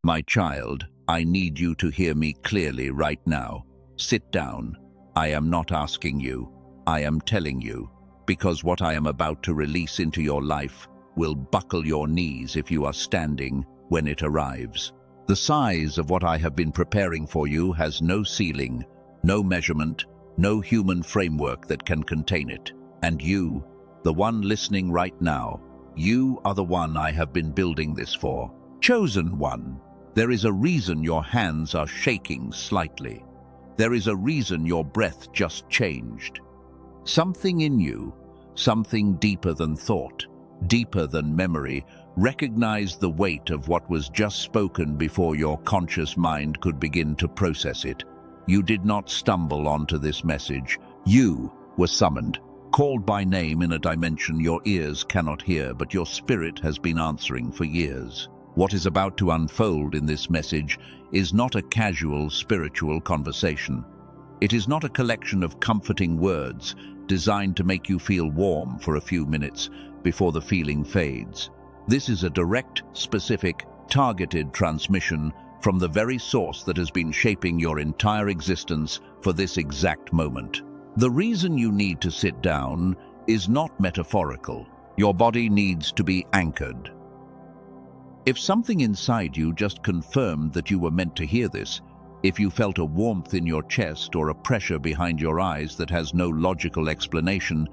My child, I need you to hear me clearly right now. Sit down. I am not asking you. I am telling you, because what I am about to release into your life will buckle your knees if you are standing when it arrives. The size of what I have been preparing for you has no ceiling, no measurement, no human framework that can contain it. And you, the one listening right now, you are the one I have been building this for. Chosen one. There is a reason your hands are shaking slightly. There is a reason your breath just changed. Something in you, something deeper than thought, deeper than memory, recognized the weight of what was just spoken before your conscious mind could begin to process it. You did not stumble onto this message. You were summoned, called by name in a dimension your ears cannot hear, but your spirit has been answering for years. What is about to unfold in this message is not a casual spiritual conversation. It is not a collection of comforting words designed to make you feel warm for a few minutes before the feeling fades. This is a direct, specific, targeted transmission from the very source that has been shaping your entire existence for this exact moment. The reason you need to sit down is not metaphorical. Your body needs to be anchored. If something inside you just confirmed that you were meant to hear this, if you felt a warmth in your chest or a pressure behind your eyes that has no logical explanation,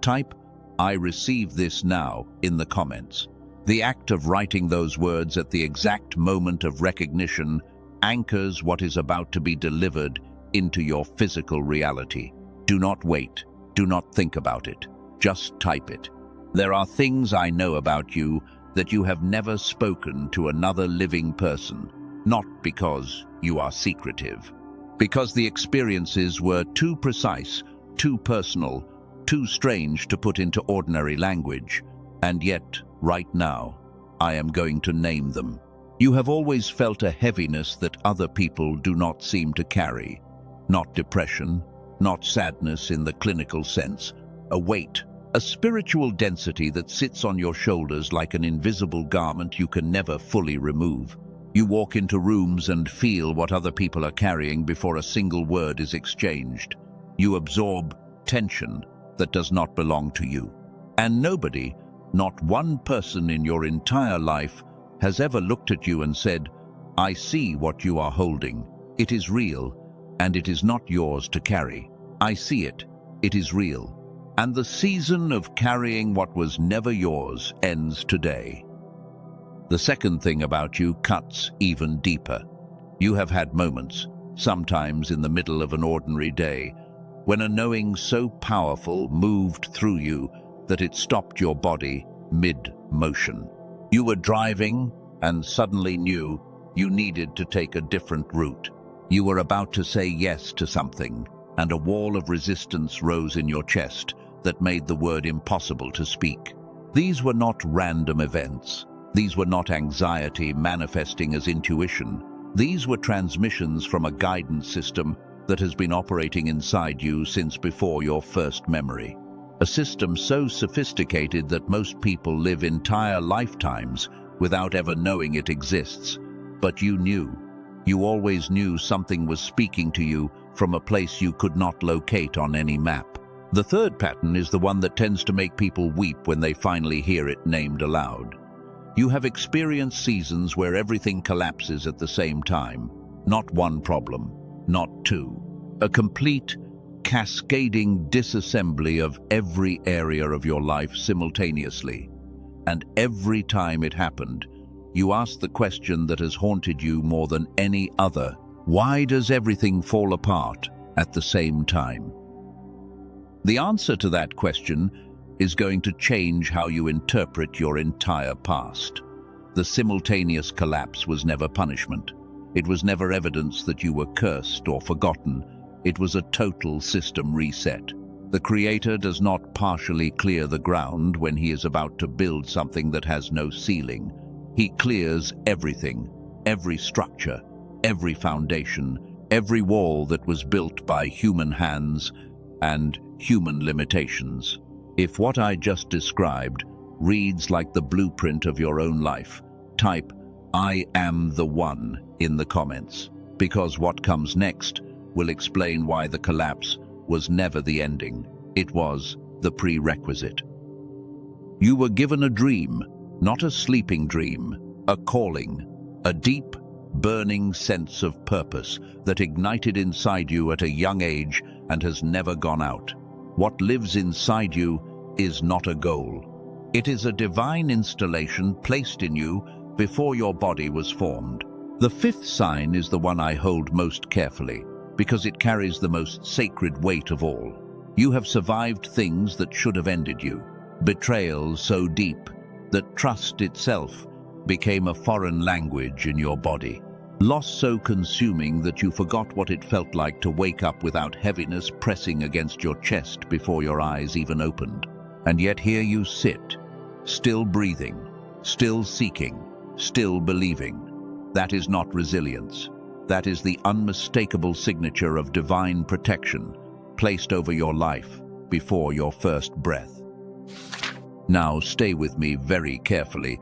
type "I receive this now" in the comments. The act of writing those words at the exact moment of recognition anchors what is about to be delivered into your physical reality. Do not wait. Do not think about it. Just type it. There are things I know about you that you have never spoken to another living person, not because you are secretive, because the experiences were too precise, too personal, too strange to put into ordinary language. And yet, right now, I am going to name them. You have always felt a heaviness that other people do not seem to carry. Not depression, not sadness in the clinical sense, a weight, a spiritual density that sits on your shoulders like an invisible garment you can never fully remove. You walk into rooms and feel what other people are carrying before a single word is exchanged. You absorb tension that does not belong to you. And nobody, not one person in your entire life, has ever looked at you and said, "I see what you are holding. It is real, and it is not yours to carry. I see it. It is real." And the season of carrying what was never yours ends today. The second thing about you cuts even deeper. You have had moments, sometimes in the middle of an ordinary day, when a knowing so powerful moved through you that it stopped your body mid-motion. You were driving and suddenly knew you needed to take a different route. You were about to say yes to something, and a wall of resistance rose in your chest that made the word impossible to speak. These were not random events. These were not anxiety manifesting as intuition. These were transmissions from a guidance system that has been operating inside you since before your first memory. A system so sophisticated that most people live entire lifetimes without ever knowing it exists. But you knew. You always knew something was speaking to you from a place you could not locate on any map. The third pattern is the one that tends to make people weep when they finally hear it named aloud. You have experienced seasons where everything collapses at the same time. Not one problem, not two. A complete, cascading disassembly of every area of your life simultaneously. And every time it happened, you asked the question that has haunted you more than any other. Why does everything fall apart at the same time? The answer to that question is going to change how you interpret your entire past. The simultaneous collapse was never punishment. It was never evidence that you were cursed or forgotten. It was a total system reset. The Creator does not partially clear the ground when he is about to build something that has no ceiling. He clears everything, every structure, every foundation, every wall that was built by human hands and human limitations. If what I just described reads like the blueprint of your own life, type I am the one in the comments, because what comes next will explain why the collapse was never the ending. It was the prerequisite. You were given a dream, not a sleeping dream, a calling, a deep, burning sense of purpose that ignited inside you at a young age and has never gone out. What lives inside you is not a goal. It is a divine installation placed in you before your body was formed. The fifth sign is the one I hold most carefully, because it carries the most sacred weight of all. You have survived things that should have ended you. Betrayal so deep that trust itself became a foreign language in your body. Loss so consuming that you forgot what it felt like to wake up without heaviness pressing against your chest before your eyes even opened. And yet here you sit, still breathing, still seeking, still believing. That is not resilience. That is the unmistakable signature of divine protection placed over your life before your first breath. Now stay with me very carefully,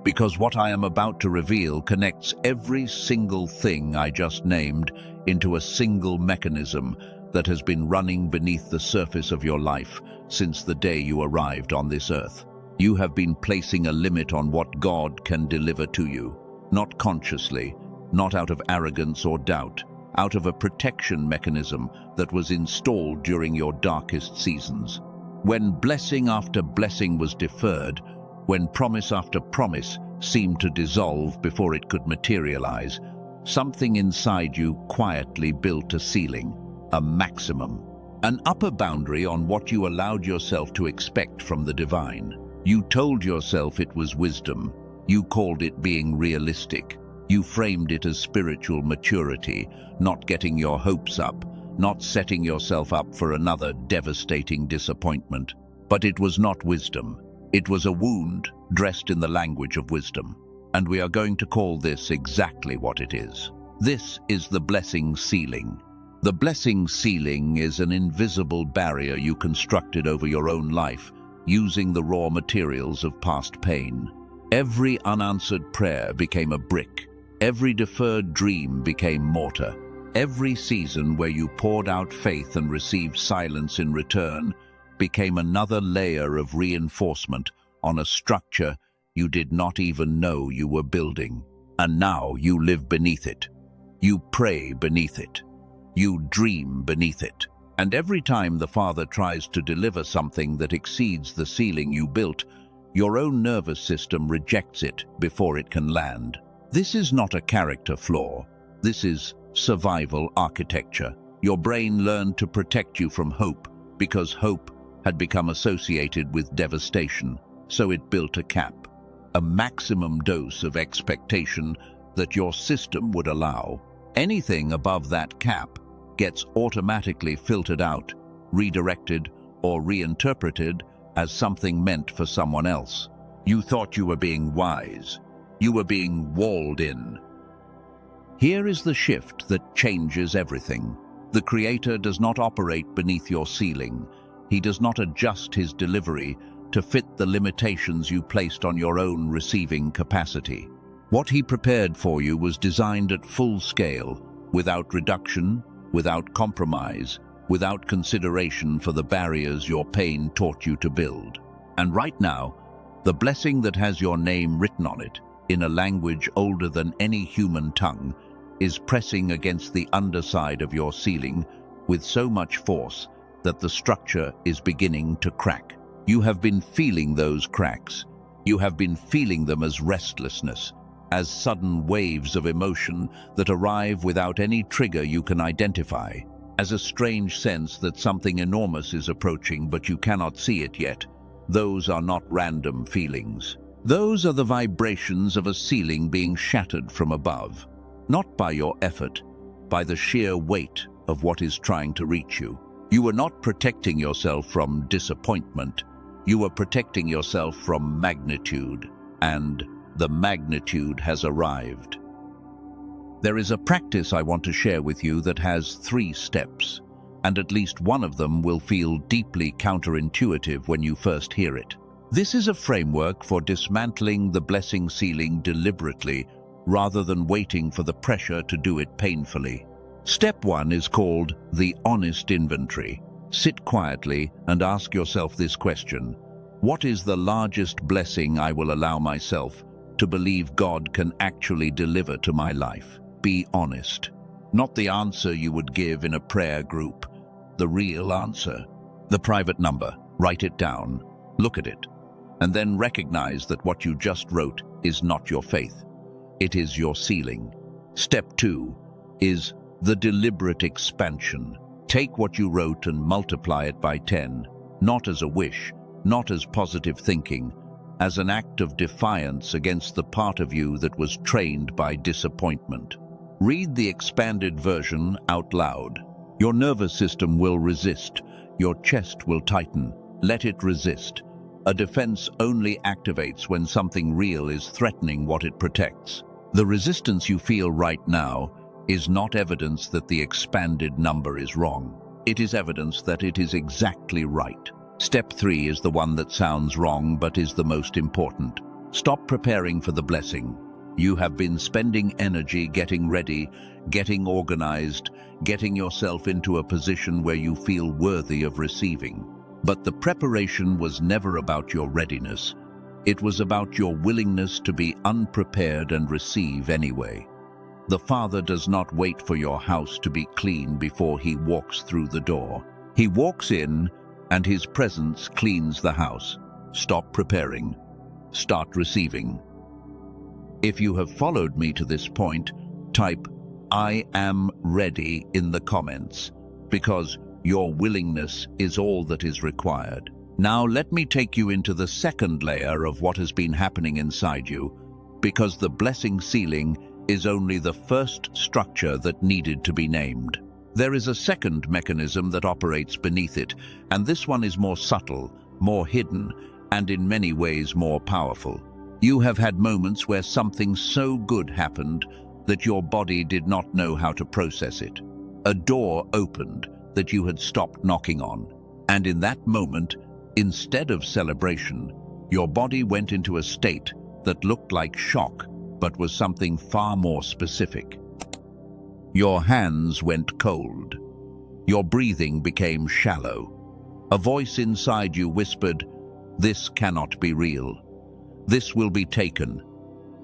because what I am about to reveal connects every single thing I just named into a single mechanism that has been running beneath the surface of your life since the day you arrived on this earth. You have been placing a limit on what God can deliver to you, not consciously, not out of arrogance or doubt, out of a protection mechanism that was installed during your darkest seasons. When blessing after blessing was deferred, when promise after promise seemed to dissolve before it could materialize, something inside you quietly built a ceiling, a maximum, an upper boundary on what you allowed yourself to expect from the divine. You told yourself it was wisdom. You called it being realistic. You framed it as spiritual maturity, not getting your hopes up, not setting yourself up for another devastating disappointment. But it was not wisdom. It was a wound dressed in the language of wisdom. And we are going to call this exactly what it is. This is the blessing ceiling. The blessing ceiling is an invisible barrier you constructed over your own life using the raw materials of past pain. Every unanswered prayer became a brick. Every deferred dream became mortar. Every season where you poured out faith and received silence in return became another layer of reinforcement on a structure you did not even know you were building. And now you live beneath it. You pray beneath it. You dream beneath it. And every time the Father tries to deliver something that exceeds the ceiling you built, your own nervous system rejects it before it can land. This is not a character flaw. This is survival architecture. Your brain learned to protect you from hope because hope had become associated with devastation, so it built a cap, a maximum dose of expectation that your system would allow. Anything above that cap gets automatically filtered out, redirected, or reinterpreted as something meant for someone else. You thought you were being wise. You were being walled in. Here is the shift that changes everything. The Creator does not operate beneath your ceiling. He does not adjust his delivery to fit the limitations you placed on your own receiving capacity. What he prepared for you was designed at full scale, without reduction, without compromise, without consideration for the barriers your pain taught you to build. And right now, the blessing that has your name written on it, in a language older than any human tongue, is pressing against the underside of your ceiling with so much force that the structure is beginning to crack. You have been feeling those cracks. You have been feeling them as restlessness, as sudden waves of emotion that arrive without any trigger you can identify, as a strange sense that something enormous is approaching but you cannot see it yet. Those are not random feelings. Those are the vibrations of a ceiling being shattered from above, not by your effort, by the sheer weight of what is trying to reach you. You are not protecting yourself from disappointment. You are protecting yourself from magnitude, and the magnitude has arrived. There is a practice I want to share with you that has 3 steps, and at least one of them will feel deeply counterintuitive when you first hear it. This is a framework for dismantling the blessing ceiling deliberately, rather than waiting for the pressure to do it painfully. Step 1 is called the honest inventory. Sit quietly and ask yourself this question: what is the largest blessing I will allow myself to believe God can actually deliver to my life? Be honest. Not the answer you would give in a prayer group. The real answer. The private number. Write it down. Look at it. And then recognize that what you just wrote is not your faith. It is your ceiling. Step 2 is the deliberate expansion. Take what you wrote and multiply it by 10, not as a wish, not as positive thinking, as an act of defiance against the part of you that was trained by disappointment. Read the expanded version out loud. Your nervous system will resist. Your chest will tighten. Let it resist. A defense only activates when something real is threatening what it protects. The resistance you feel right now is not evidence that the expanded number is wrong. It is evidence that it is exactly right. Step 3 is the one that sounds wrong but is the most important. Stop preparing for the blessing. You have been spending energy getting ready, getting organized, getting yourself into a position where you feel worthy of receiving. But the preparation was never about your readiness. It was about your willingness to be unprepared and receive anyway. The Father does not wait for your house to be clean before He walks through the door. He walks in, and His presence cleans the house. Stop preparing. Start receiving. If you have followed me to this point, type "I am ready" in the comments, because your willingness is all that is required. Now let me take you into the second layer of what has been happening inside you, because the blessing ceiling is only the first structure that needed to be named. There is a second mechanism that operates beneath it, and this one is more subtle, more hidden, and in many ways more powerful. You have had moments where something so good happened that your body did not know how to process it. A door opened that you had stopped knocking on, and in that moment, instead of celebration, your body went into a state that looked like shock, but was something far more specific. Your hands went cold. Your breathing became shallow. A voice inside you whispered, "This cannot be real. This will be taken.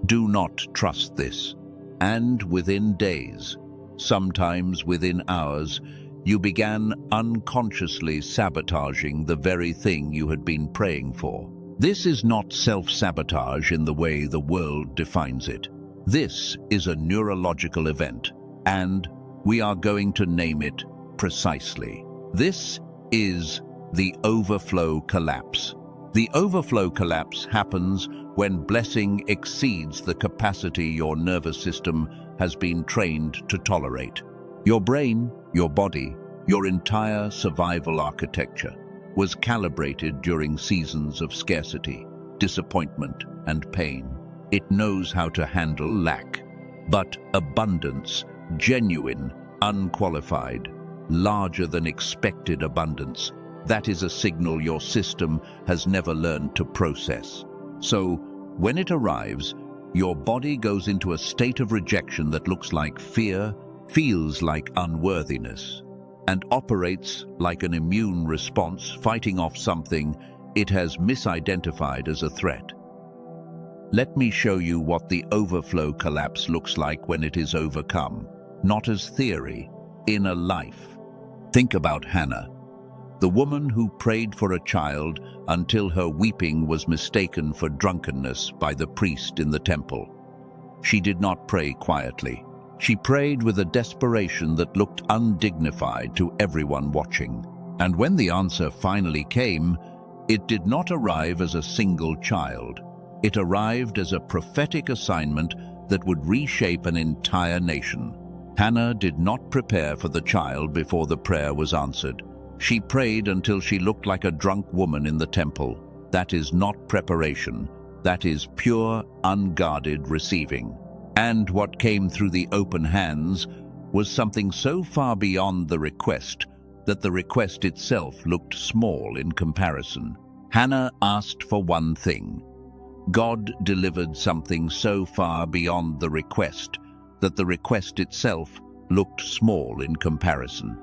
Do not trust this." And within days, sometimes within hours, you began unconsciously sabotaging the very thing you had been praying for. This is not self-sabotage in the way the world defines it. This is a neurological event, and we are going to name it precisely. This is the overflow collapse. The overflow collapse happens when blessing exceeds the capacity your nervous system has been trained to tolerate. Your brain, your body, your entire survival architecture was calibrated during seasons of scarcity, disappointment, and pain. It knows how to handle lack. But abundance, genuine, unqualified, larger than expected abundance, that is a signal your system has never learned to process. So, when it arrives, your body goes into a state of rejection that looks like fear, feels like unworthiness, and operates like an immune response fighting off something it has misidentified as a threat. Let me show you what the overflow collapse looks like when it is overcome, not as theory, in a life. Think about Hannah, the woman who prayed for a child until her weeping was mistaken for drunkenness by the priest in the temple. She did not pray quietly. She prayed with a desperation that looked undignified to everyone watching. And when the answer finally came, it did not arrive as a single child. It arrived as a prophetic assignment that would reshape an entire nation. Hannah did not prepare for the child before the prayer was answered. She prayed until she looked like a drunk woman in the temple. That is not preparation. That is pure, unguarded receiving. And what came through the open hands was something so far beyond the request that the request itself looked small in comparison. Hannah asked for one thing: God delivered something so far beyond the request that the request itself looked small in comparison.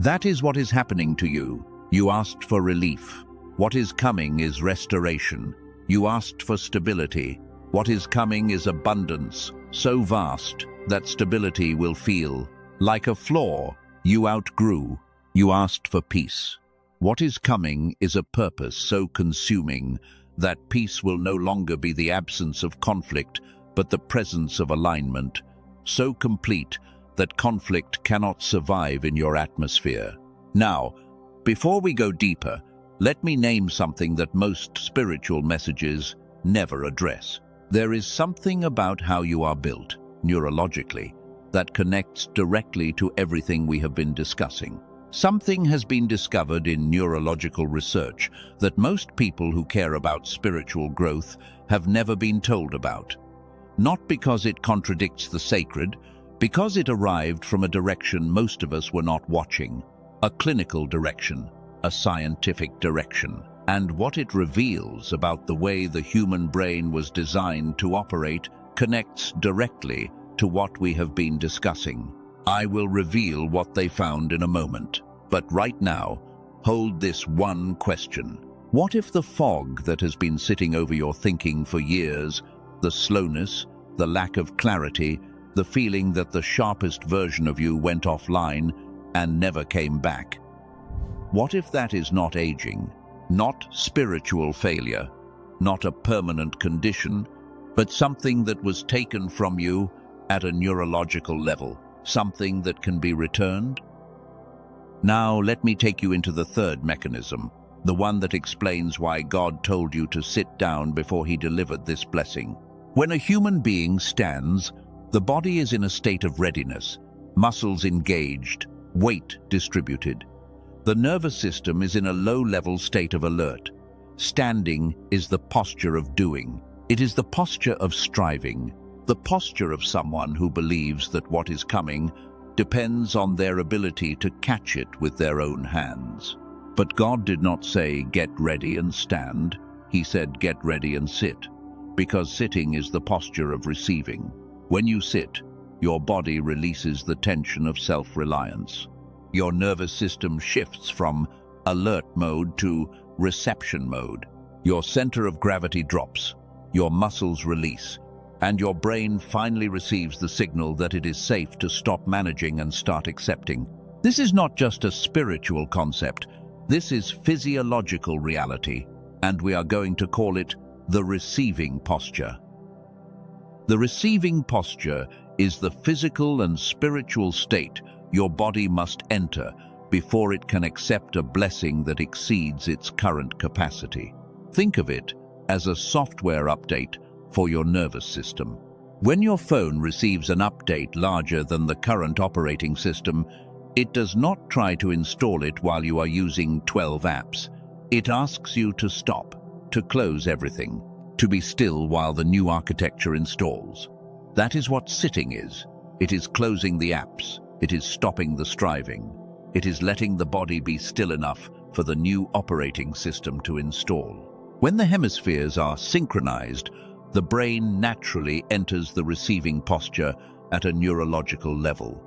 That is what is happening to you. You asked for relief. What is coming is restoration. You asked for stability. What is coming is abundance, so vast that stability will feel like a flaw you outgrew. You asked for peace. What is coming is a purpose so consuming that peace will no longer be the absence of conflict, but the presence of alignment, so complete that conflict cannot survive in your atmosphere. Now, before we go deeper, let me name something that most spiritual messages never address. There is something about how you are built, neurologically, that connects directly to everything we have been discussing. Something has been discovered in neurological research that most people who care about spiritual growth have never been told about. Not because it contradicts the sacred, because it arrived from a direction most of us were not watching, a clinical direction, a scientific direction. And what it reveals about the way the human brain was designed to operate connects directly to what we have been discussing. I will reveal what they found in a moment. But right now, hold this one question. What if the fog that has been sitting over your thinking for years, the slowness, the lack of clarity, the feeling that the sharpest version of you went offline and never came back? What if that is not aging, not spiritual failure, not a permanent condition, but something that was taken from you at a neurological level, something that can be returned? Now let me take you into the third mechanism, the one that explains why God told you to sit down before he delivered this blessing. When a human being stands, the body is in a state of readiness, muscles engaged, weight distributed. The nervous system is in a low-level state of alert. Standing is the posture of doing. It is the posture of striving, the posture of someone who believes that what is coming depends on their ability to catch it with their own hands. But God did not say, "Get ready and stand." He said, "Get ready and sit," because sitting is the posture of receiving. When you sit, your body releases the tension of self-reliance. Your nervous system shifts from alert mode to reception mode. Your center of gravity drops, your muscles release, and your brain finally receives the signal that it is safe to stop managing and start accepting. This is not just a spiritual concept. This is physiological reality, and we are going to call it the receiving posture. The receiving posture is the physical and spiritual state your body must enter before it can accept a blessing that exceeds its current capacity. Think of it as a software update for your nervous system. When your phone receives an update larger than the current operating system, it does not try to install it while you are using 12 apps. It asks you to stop, to close everything, to be still while the new architecture installs. That is what sitting is. It is closing the apps. It is stopping the striving. It is letting the body be still enough for the new operating system to install. When the hemispheres are synchronized, the brain naturally enters the receiving posture at a neurological level.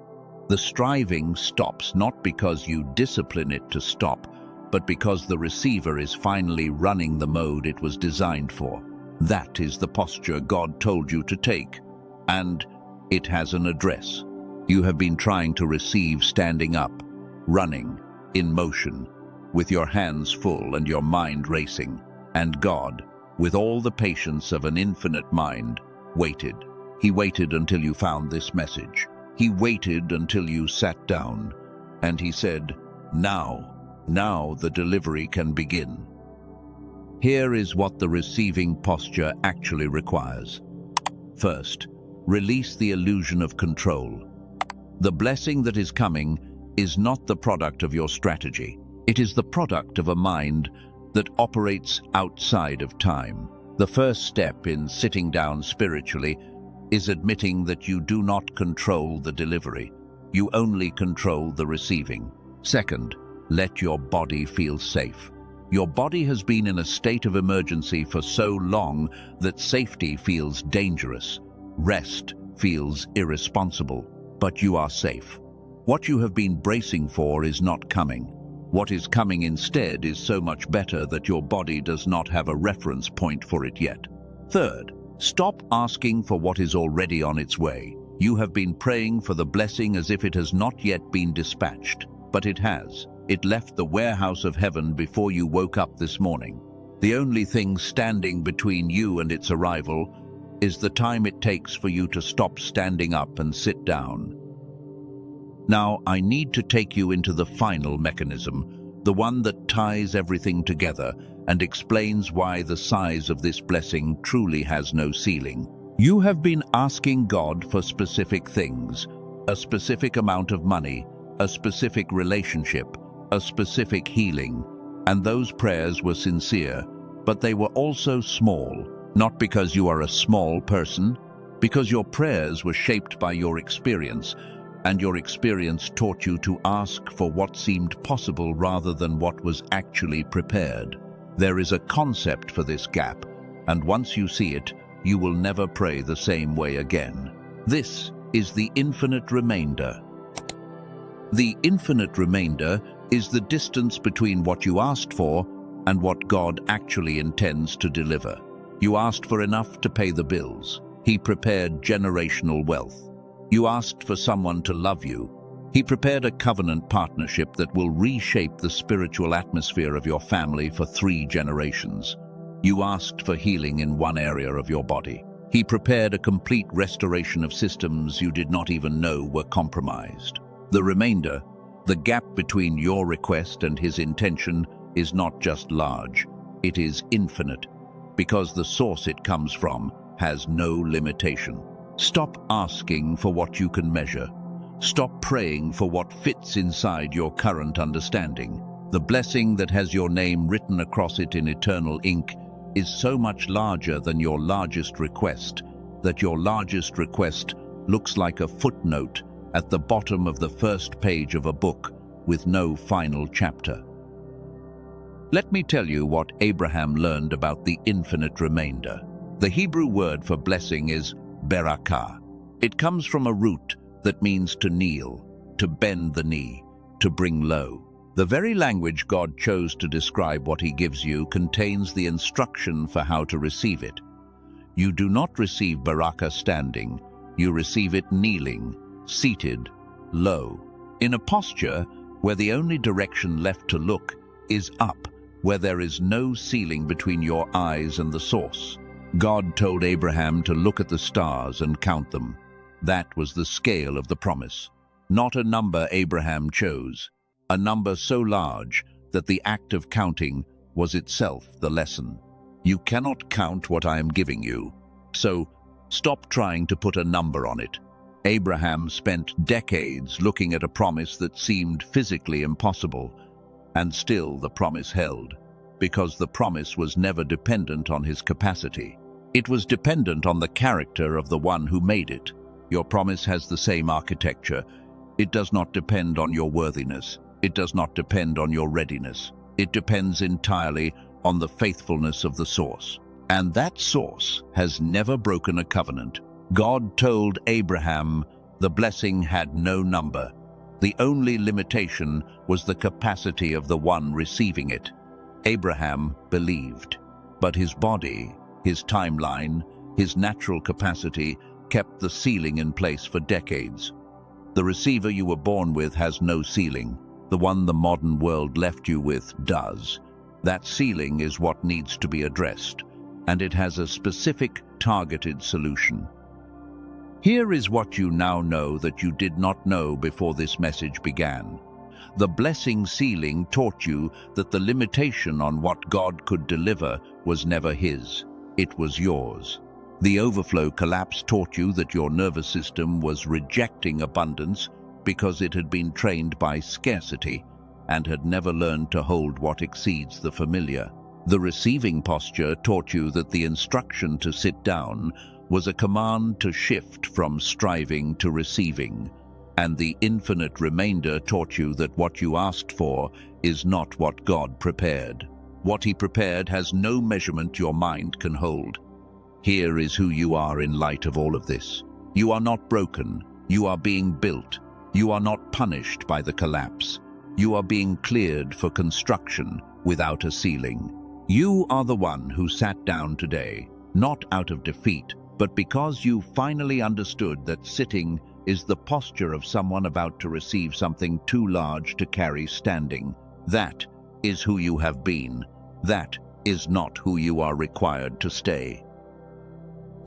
The striving stops not because you discipline it to stop, but because the receiver is finally running the mode it was designed for. That is the posture God told you to take, and it has an address. You have been trying to receive standing up, running, in motion, with your hands full and your mind racing, and God, with all the patience of an infinite mind, waited. He waited until you found this message. He waited until you sat down, and he said, now the delivery can begin. Here is what the receiving posture actually requires. First, release the illusion of control. The blessing that is coming is not the product of your strategy. It is the product of a mind that operates outside of time. The first step in sitting down spiritually is admitting that you do not control the delivery. You only control the receiving. Second, let your body feel safe. Your body has been in a state of emergency for so long that safety feels dangerous. Rest feels irresponsible, but you are safe. What you have been bracing for is not coming. What is coming instead is so much better that your body does not have a reference point for it yet. Third, stop asking for what is already on its way. You have been praying for the blessing as if it has not yet been dispatched, but it has. It left the warehouse of heaven before you woke up this morning. The only thing standing between you and its arrival is the time it takes for you to stop standing up and sit down. Now, I need to take you into the final mechanism, the one that ties everything together and explains why the size of this blessing truly has no ceiling. You have been asking God for specific things, a specific amount of money, a specific relationship, a specific healing, and those prayers were sincere, but they were also small, not because you are a small person, because your prayers were shaped by your experience, and your experience taught you to ask for what seemed possible rather than what was actually prepared. There is a concept for this gap, and once you see it, you will never pray the same way again. This is the infinite remainder. The infinite remainder is the distance between what you asked for and what God actually intends to deliver. You asked for enough to pay the bills. He prepared generational wealth. You asked for someone to love you. He prepared a covenant partnership that will reshape the spiritual atmosphere of your family for 3 generations. You asked for healing in one area of your body. He prepared a complete restoration of systems you did not even know were compromised. The remainder, the gap between your request and his intention, is not just large, it is infinite, because the source it comes from has no limitation. Stop asking for what you can measure. Stop praying for what fits inside your current understanding. The blessing that has your name written across it in eternal ink is so much larger than your largest request that your largest request looks like a footnote at the bottom of the first page of a book with no final chapter. Let me tell you what Abraham learned about the infinite remainder. The Hebrew word for blessing is barakah. It comes from a root that means to kneel, to bend the knee, to bring low. The very language God chose to describe what he gives you contains the instruction for how to receive it. You do not receive barakah standing, you receive it kneeling, seated, low, in a posture where the only direction left to look is up, where there is no ceiling between your eyes and the source. God told Abraham to look at the stars and count them. That was the scale of the promise. Not a number Abraham chose, a number so large that the act of counting was itself the lesson. You cannot count what I am giving you, so stop trying to put a number on it. Abraham spent decades looking at a promise that seemed physically impossible, and still the promise held, because the promise was never dependent on his capacity. It was dependent on the character of the one who made it. Your promise has the same architecture. It does not depend on your worthiness. It does not depend on your readiness. It depends entirely on the faithfulness of the source. And that source has never broken a covenant. God told Abraham the blessing had no number. The only limitation was the capacity of the one receiving it. Abraham believed, but his body, his timeline, his natural capacity kept the ceiling in place for decades. The receiver you were born with has no ceiling. The one the modern world left you with does. That ceiling is what needs to be addressed, and it has a specific, targeted solution. Here is what you now know that you did not know before this message began. The blessing ceiling taught you that the limitation on what God could deliver was never his. It was yours. The overflow collapse taught you that your nervous system was rejecting abundance because it had been trained by scarcity and had never learned to hold what exceeds the familiar. The receiving posture taught you that the instruction to sit down was a command to shift from striving to receiving, and the infinite remainder taught you that what you asked for is not what God prepared. What he prepared has no measurement your mind can hold. Here is who you are in light of all of this. You are not broken. You are being built. You are not punished by the collapse. You are being cleared for construction without a ceiling. You are the one who sat down today, not out of defeat, but because you finally understood that sitting is the posture of someone about to receive something too large to carry standing. That is who you have been. That is not who you are required to stay.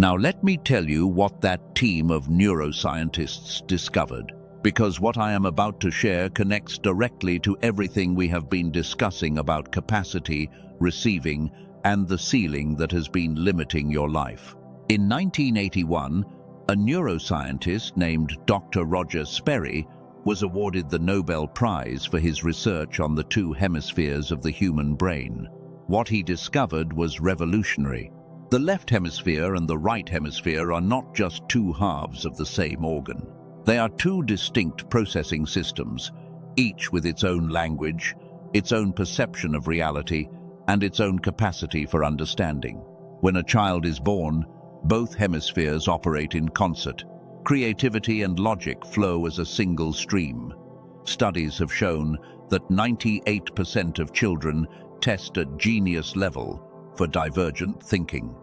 Now let me tell you what that team of neuroscientists discovered, because what I am about to share connects directly to everything we have been discussing about capacity, receiving, and the ceiling that has been limiting your life. In 1981, a neuroscientist named Dr. Roger Sperry was awarded the Nobel Prize for his research on the two hemispheres of the human brain. What he discovered was revolutionary. The left hemisphere and the right hemisphere are not just two halves of the same organ. They are two distinct processing systems, each with its own language, its own perception of reality, and its own capacity for understanding. When a child is born, both hemispheres operate in concert. Creativity and logic flow as a single stream. Studies have shown that 98% of children test at genius level for divergent thinking.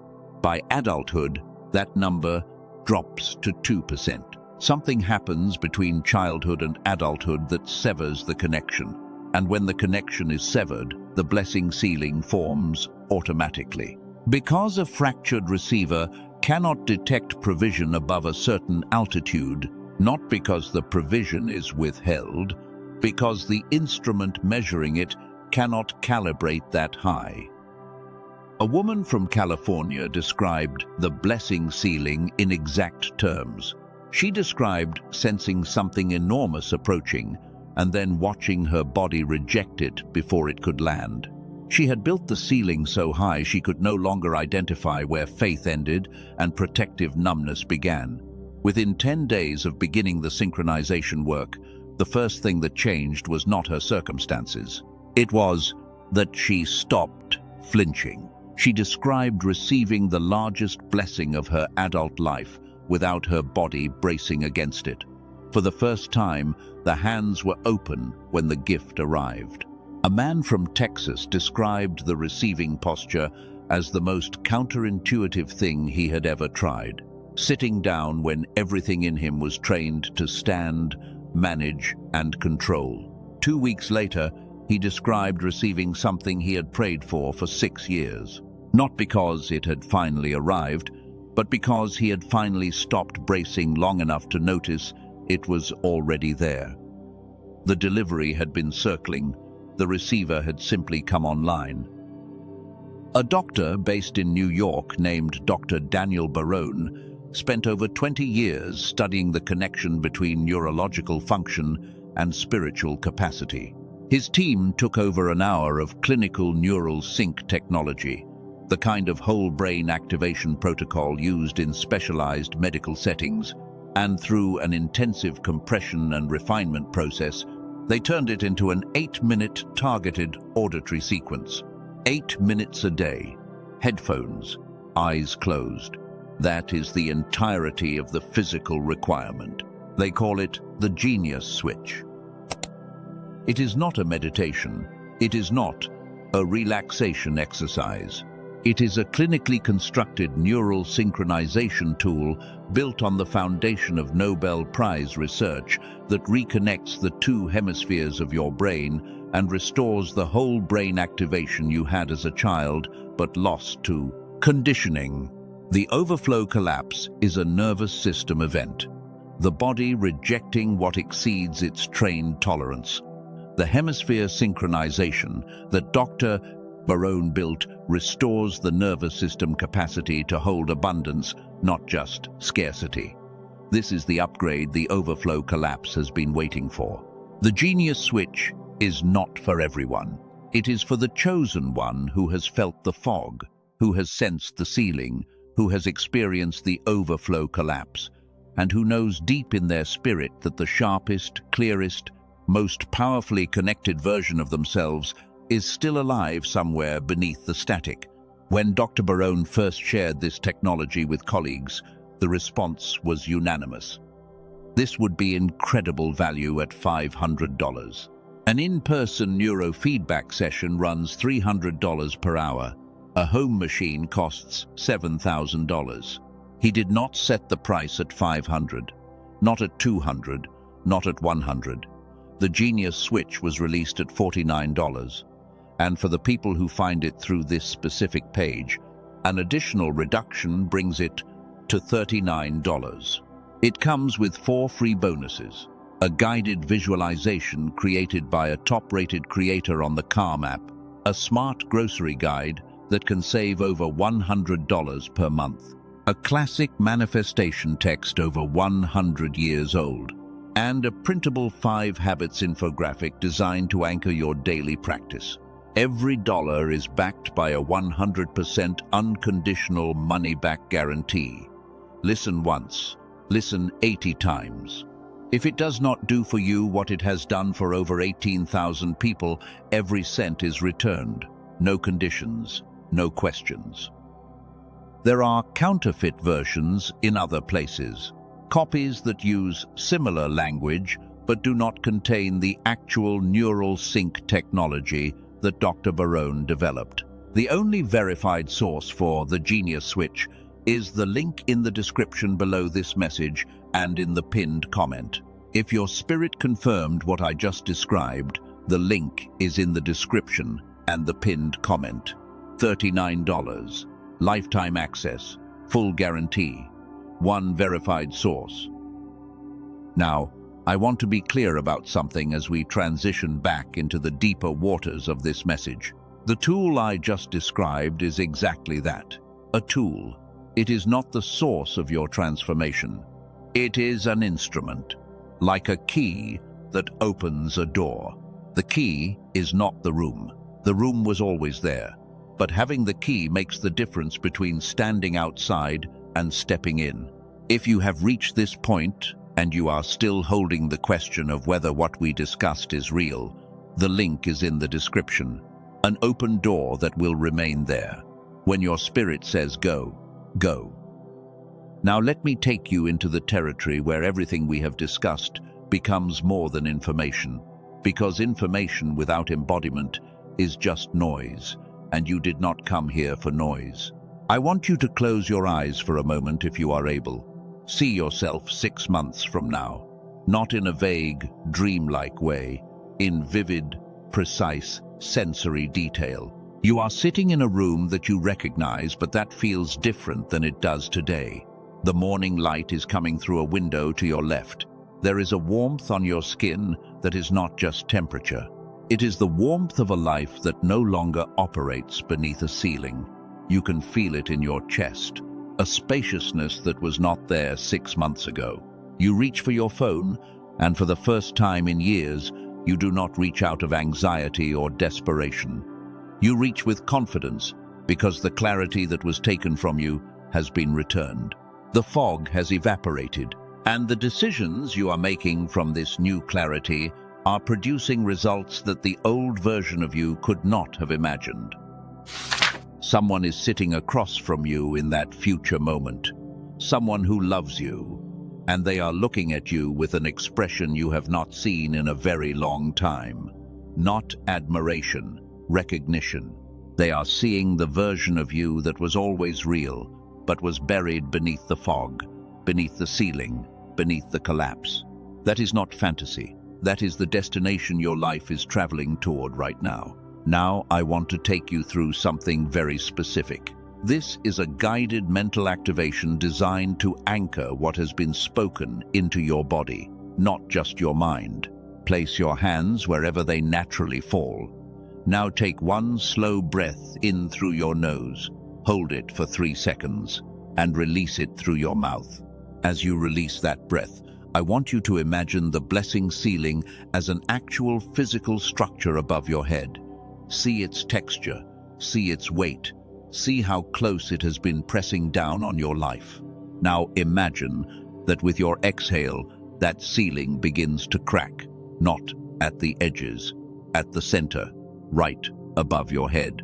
By adulthood, that number drops to 2%. Something happens between childhood and adulthood that severs the connection. And when the connection is severed, the blessing ceiling forms automatically. Because a fractured receiver cannot detect provision above a certain altitude, not because the provision is withheld, because the instrument measuring it cannot calibrate that high. A woman from California described the blessing ceiling in exact terms. She described sensing something enormous approaching and then watching her body reject it before it could land. She had built the ceiling so high she could no longer identify where faith ended and protective numbness began. Within 10 days of beginning the synchronization work, the first thing that changed was not her circumstances. It was that she stopped flinching. She described receiving the largest blessing of her adult life without her body bracing against it. For the first time, the hands were open when the gift arrived. A man from Texas described the receiving posture as the most counterintuitive thing he had ever tried. Sitting down when everything in him was trained to stand, manage, and control. 2 weeks later, he described receiving something he had prayed for 6 years. Not because it had finally arrived, but because he had finally stopped bracing long enough to notice it was already there. The delivery had been circling. The receiver had simply come online. A doctor based in New York named Dr. Daniel Barone spent over 20 years studying the connection between neurological function and spiritual capacity. His team took over an hour of clinical neural sync technology, the kind of whole brain activation protocol used in specialized medical settings, and through an intensive compression and refinement process, they turned it into an 8-minute targeted auditory sequence. 8 minutes a day. Headphones, eyes closed. That is the entirety of the physical requirement. They call it the genius switch. It is not a meditation. It is not a relaxation exercise. It is a clinically constructed neural synchronization tool built on the foundation of Nobel Prize research that reconnects the two hemispheres of your brain and restores the whole brain activation you had as a child but lost to conditioning. The overflow collapse is a nervous system event, the body rejecting what exceeds its trained tolerance. The hemisphere synchronization that Dr. Barone built restores the nervous system capacity to hold abundance, not just scarcity. This is the upgrade the overflow collapse has been waiting for. The genius switch is not for everyone. It is for the chosen one who has felt the fog, who has sensed the ceiling, who has experienced the overflow collapse, and who knows deep in their spirit that the sharpest, clearest, most powerfully connected version of themselves is still alive somewhere beneath the static. When Dr. Barone first shared this technology with colleagues, the response was unanimous. This would be incredible value at $500. An in-person neurofeedback session runs $300 per hour. A home machine costs $7,000. He did not set the price at $500, not at $200, not at $100. The Genius Switch was released at $49. And for the people who find it through this specific page, an additional reduction brings it to $39. It comes with 4 free bonuses: a guided visualization created by a top-rated creator on the Calm app, a smart grocery guide that can save over $100 per month, a classic manifestation text over 100 years old, and a printable 5 habits infographic designed to anchor your daily practice. Every dollar is backed by a 100% unconditional money-back guarantee. Listen once, listen 80 times. If it does not do for you what it has done for over 18,000 people, every cent is returned. No conditions, no questions. There are counterfeit versions in other places, copies that use similar language but do not contain the actual neural sync technology that Dr. Barone developed. The only verified source for the Genius Switch is the link in the description below this message and in the pinned comment. If your spirit confirmed what I just described, the link is in the description and the pinned comment. $39, lifetime access, full guarantee, 1 verified source. Now, I want to be clear about something as we transition back into the deeper waters of this message. The tool I just described is exactly that, a tool. It is not the source of your transformation. It is an instrument, like a key that opens a door. The key is not the room. The room was always there, but having the key makes the difference between standing outside and stepping in. If you have reached this point, and you are still holding the question of whether what we discussed is real, the link is in the description. An open door that will remain there. When your spirit says go, go. Now let me take you into the territory where everything we have discussed becomes more than information, because information without embodiment is just noise, and you did not come here for noise. I want you to close your eyes for a moment if you are able. See yourself 6 months from now, not in a vague, dreamlike way, in vivid, precise, sensory detail. You are sitting in a room that you recognize, but that feels different than it does today. The morning light is coming through a window to your left. There is a warmth on your skin that is not just temperature. It is the warmth of a life that no longer operates beneath a ceiling. You can feel it in your chest. A spaciousness that was not there 6 months ago. You reach for your phone, and for the first time in years, you do not reach out of anxiety or desperation. You reach with confidence, because the clarity that was taken from you has been returned. The fog has evaporated, and the decisions you are making from this new clarity are producing results that the old version of you could not have imagined. Someone is sitting across from you in that future moment, someone who loves you, and they are looking at you with an expression you have not seen in a very long time. Not admiration, recognition. They are seeing the version of you that was always real, but was buried beneath the fog, beneath the ceiling, beneath the collapse. That is not fantasy. That is the destination your life is traveling toward right now. Now I want to take you through something very specific. This is a guided mental activation designed to anchor what has been spoken into your body, not just your mind. Place your hands wherever they naturally fall. Now take 1 slow breath in through your nose. Hold it for 3 seconds and release it through your mouth. As you release that breath, I want you to imagine the blessing ceiling as an actual physical structure above your head. See its texture, see its weight, see how close it has been pressing down on your life. Now imagine that with your exhale, that ceiling begins to crack, not at the edges, at the center. right above your head.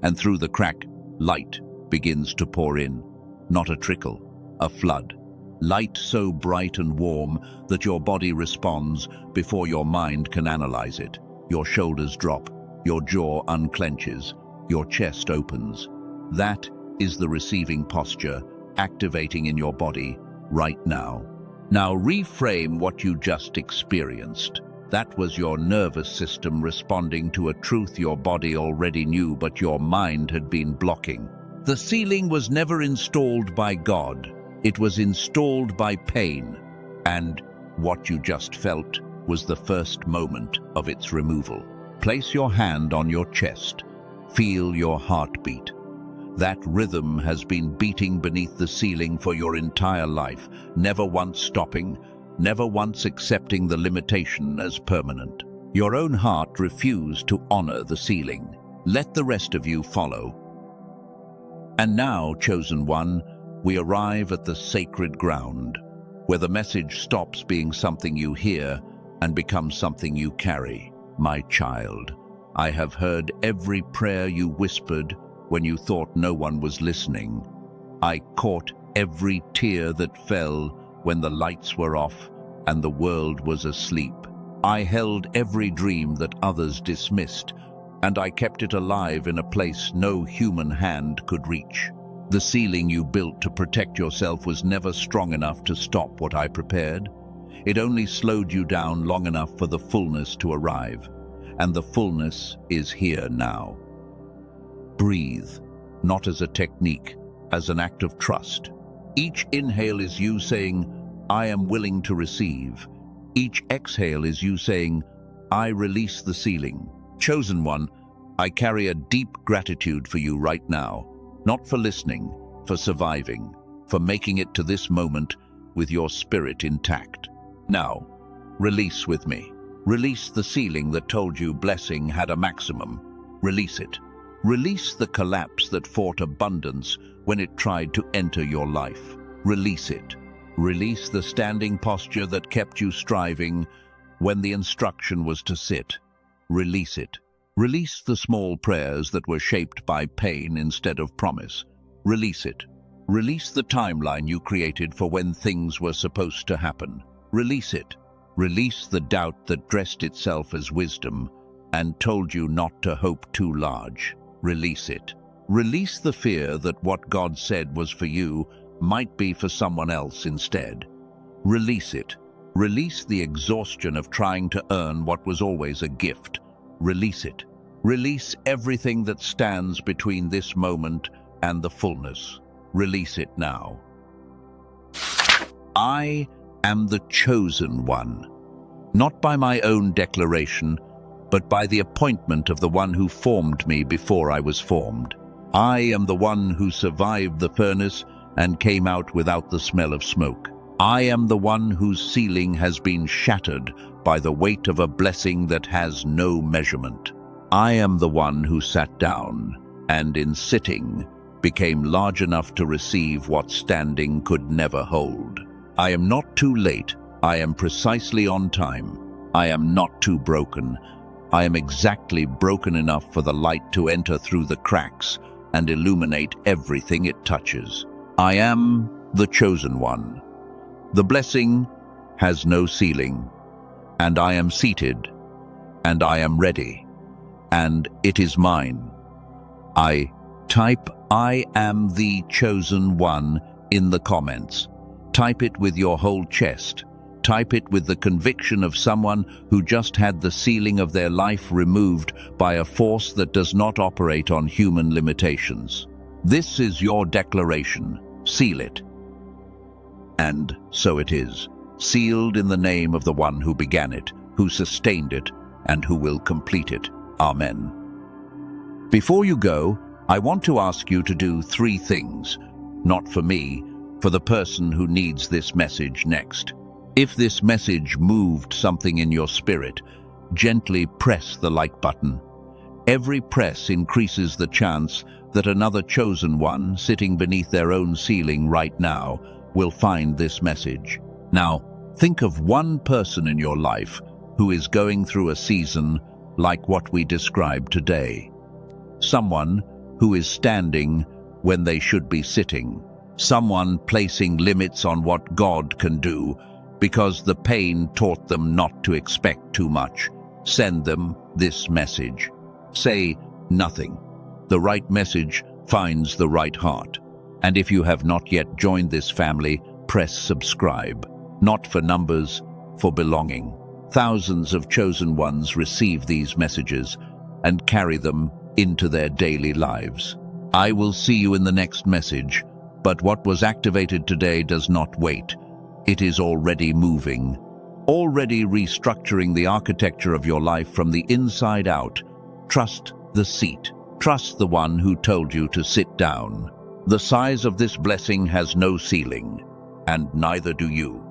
And through the crack, light begins to pour in. Not a trickle, a flood. Light so bright and warm that your body responds before your mind can analyze it. Your shoulders drop, your jaw unclenches, your chest opens. That is the receiving posture activating in your body right now. Now reframe what you just experienced. That was your nervous system responding to a truth your body already knew but your mind had been blocking. The ceiling was never installed by God. It was installed by pain. And what you just felt was the first moment of its removal. Place your hand on your chest. Feel your heartbeat. That rhythm has been beating beneath the ceiling for your entire life, never once stopping, never once accepting the limitation as permanent. Your own heart refused to honor the ceiling. Let the rest of you follow. And now, chosen one, we arrive at the sacred ground, where the message stops being something you hear and becomes something you carry. My child, I have heard every prayer you whispered when you thought no one was listening. I caught every tear that fell when the lights were off and the world was asleep. I held every dream that others dismissed, and I kept it alive in a place no human hand could reach. The ceiling you built to protect yourself was never strong enough to stop what I prepared. It only slowed you down long enough for the fullness to arrive, and the fullness is here now. Breathe, not as a technique, as an act of trust. Each inhale is you saying, I am willing to receive. Each exhale is you saying, I release the ceiling. Chosen one, I carry a deep gratitude for you right now, not for listening, for surviving, for making it to this moment with your spirit intact. Now, release with me. Release the ceiling that told you blessing had a maximum. Release it. Release the collapse that fought abundance when it tried to enter your life. Release it. Release the standing posture that kept you striving when the instruction was to sit. Release it. Release the small prayers that were shaped by pain instead of promise. Release it. Release the timeline you created for when things were supposed to happen. Release it. Release the doubt that dressed itself as wisdom and told you not to hope too large. Release it. Release the fear that what God said was for you might be for someone else instead. Release it. Release the exhaustion of trying to earn what was always a gift. Release it. Release everything that stands between this moment and the fullness. Release it now. I am the chosen one, not by my own declaration, but by the appointment of the one who formed me before I was formed. I am the one who survived the furnace and came out without the smell of smoke. I am the one whose ceiling has been shattered by the weight of a blessing that has no measurement. I am the one who sat down and in sitting became large enough to receive what standing could never hold. I am not too late. I am precisely on time. I am not too broken. I am exactly broken enough for the light to enter through the cracks and illuminate everything it touches. I am the chosen one. The blessing has no ceiling, and I am seated, and I am ready, and it is mine. Type I am the chosen one in the comments. Type it with your whole chest. Type it with the conviction of someone who just had the ceiling of their life removed by a force that does not operate on human limitations. This is your declaration. Seal it. And so it is, sealed in the name of the one who began it, who sustained it, and who will complete it. Amen. Before you go, I want to ask you to do 3 things, not for me, for the person who needs this message next. If this message moved something in your spirit, gently press the like button. Every press increases the chance that another chosen one sitting beneath their own ceiling right now will find this message. Now, think of one person in your life who is going through a season like what we described today. Someone who is standing when they should be sitting. Someone placing limits on what God can do because the pain taught them not to expect too much. Send them this message. Say nothing. The right message finds the right heart. And if you have not yet joined this family, press subscribe. Not for numbers, for belonging. Thousands of chosen ones receive these messages and carry them into their daily lives. I will see you in the next message, but what was activated today does not wait. It is already moving, already restructuring the architecture of your life from the inside out. Trust the seat. Trust the one who told you to sit down. The size of this blessing has no ceiling, and neither do you.